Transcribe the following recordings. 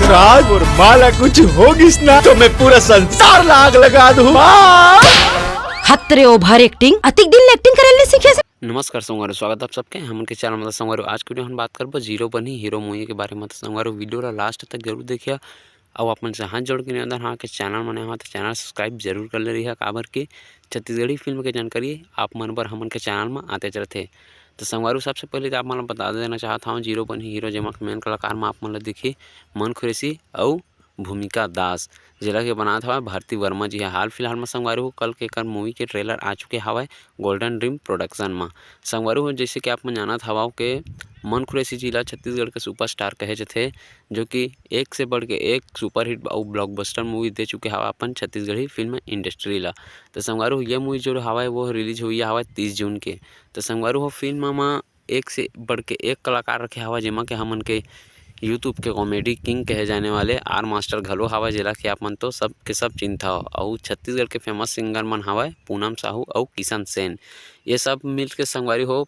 राज और माला कुछ होगिस ना तो मैं पूरा संसार लाग लगा दूं। हत्रे ओभर एक्टिंग अतिक दिन एक्टिंग करेले सीखे से। नमस्कार संगवारो, स्वागत आप सबके हमन के चैनल में। संगवारो आज के वीडियो हम बात करबो जीरो बनी हीरो मूवी के बारे में। संगवारो वीडियो ला लास्ट तक जरूर देखिए और अपन से हाथ जोड़ के निवेदन हाँ के चैनल मने हाँ तो चैनल सब्सक्राइब जरूर कर ले रही है। काबर की छत्तीसगढ़ी फिल्म के जानकारी आप मन पर हमन के चैनल में आते चलते। तो संगवारो सबसे पहले तो आप मन बता देना चाहता हूँ जीरो बनी हीरो जेमा मेन कलाकार में आप मन ला दिखी मन खुरेसी और भूमिका दास, जिला के बनात हवा भारती वर्मा जी है। हाल फिलहाल में संगवारू कल के कर मूवी के ट्रेलर आ चुके हवाए गोल्डन ड्रीम प्रोडक्शन में। संगवारू जैसे कि आप मन जानत हवा के मन खुरेसी जिला छत्तीसगढ़ के सुपरस्टार कहे जाते, जो कि एक से बढ़ के एक सुपरहिट और ब्लॉकबस्टर मूवी दे चुके हवा अपन छत्तीसगढ़ी फिल्म इंडस्ट्री ला। तो संगवारू ये मूवी जो हवा वो रिलीज हुई हवा 30 जून के। तो संगवारू हो फिल्म में एक से बढ़ के एक कलाकार रखे हवा, जेमा के हमन के यूट्यूब के कॉमेडी किंग कहे जाने वाले आर मास्टर घलो हवा, जिला के आप मन तो सब के सब चिंता हो। और छत्तीसगढ़ के फेमस सिंगर मन हवा पूनम साहू और किशन सेन, ये सब मिल के संगवारी हो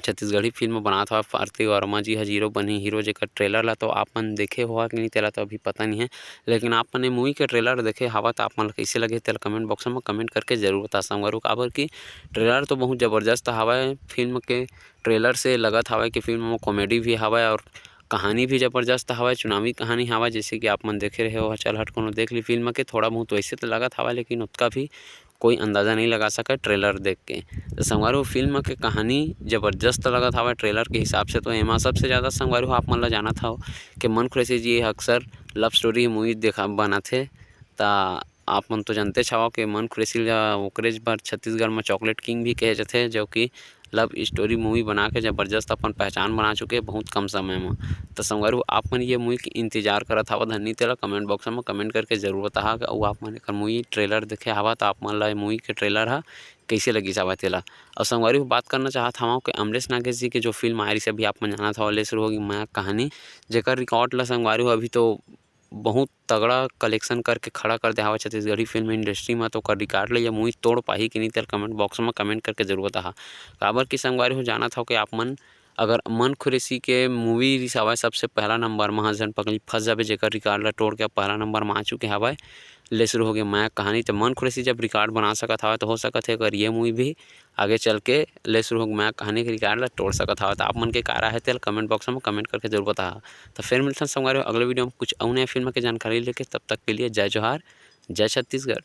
छत्तीसगढ़ी फिल्म बनात हवा। भारती वर्मा जी है जीरो बनी हीरो, जेकर ट्रेलर ला तो आप मन देखे हुआ कि नहीं तेला तो अभी पता नहीं है, लेकिन आप मन मूवी के ट्रेलर देखे हवा तो आप मन कैसे लगे तेल कमेंट बॉक्स में कमेंट करके जरूर बता। संगवारू काबर की ट्रेलर तो बहुत ज़बरदस्त हवा। फिल्म के ट्रेलर से लगत हवा कि फिल्म में कॉमेडी भी हवा और कहानी भी ज़बरदस्त हवा, चुनावी कहानी हवा, जैसे कि आप मन देखे रहे हो। चल हट कोनो देख ली फिल्म के थोड़ा बहुत वैसे तो लगत हवा, लेकिन उतना भी कोई अंदाज़ा नहीं लगा सका ट्रेलर देख के। तो संगवारू फिल्म के कहानी ज़बरदस्त लगत हवा ट्रेलर के हिसाब से। तो एमा सबसे ज़्यादा संगवारू आप मन ला जाना था कि मन खुरेसी जी अक्सर लव स्टोरी मूवी देखा बनाथे। ता आप मन तो जानते छाओ कि मन खुरेसी ओकरेज बार छत्तीसगढ़ में चॉकलेट किंग भी कहे जाते, जो कि लव स्टोरी मूवी बना के ज़बरदस्त अपन पहचान बना चुके बहुत कम समय में। तो संगवारू आप मन ये मूवी की इंतजार करत हवा धन्नी तेला कमेंट बॉक्स में कमेंट करके जरूर बता। और आप मन एकर मूवी ट्रेलर देखे हवा तो आप मन ला मूवी के ट्रेलर हा कैसे लगी हवा तेला। और संगवारू बात करना चाहत हवा कि अमरीश नागेश जी के जो फिल्म आ रही से अभी आप मन जानत हवा ले शुरू होगी माया कहानी, जेकर रिकॉर्ड ला संगवारू अभी तो बहुत तगड़ा कलेक्शन करके खड़ा कर दे हवा छत्तीसगढ़ी फिल्म इंडस्ट्री में। तो कर रिकॉर्ड ले ये मूवी तोड़ पाही कि नहीं तेल कमेंट बॉक्स में कमेंट करके जरूर बता। काबर की संगवारी हो जाना था कि आप मन अगर मन खुरेसी के मूवी रिसावा सबसे पहला नंबर में हसन पगली फंस जाबे, जेकर रिकॉर्ड ला तोड़ के पहला नंबर में आ चुके हवा ले शुरू हो गया माया कहानी। तो मन खुरेसी जब रिकॉर्ड बना सकत हवा तो हो सकत है अगर ये मूवी भी आगे चल के ले शुरू हो माया कहानी के रिकॉर्ड ला तोड़ सकत हवा। तो आप मन के कारा है तेल कमेंट बॉक्स में कमेंट करके जरूर बता। तो फिर मिलते हैं संगवारी अगले वीडियो में कुछ और नया फिल्म की जानकारी लेके, तब तक के लिए जय जोहार, जय छत्तीसगढ़।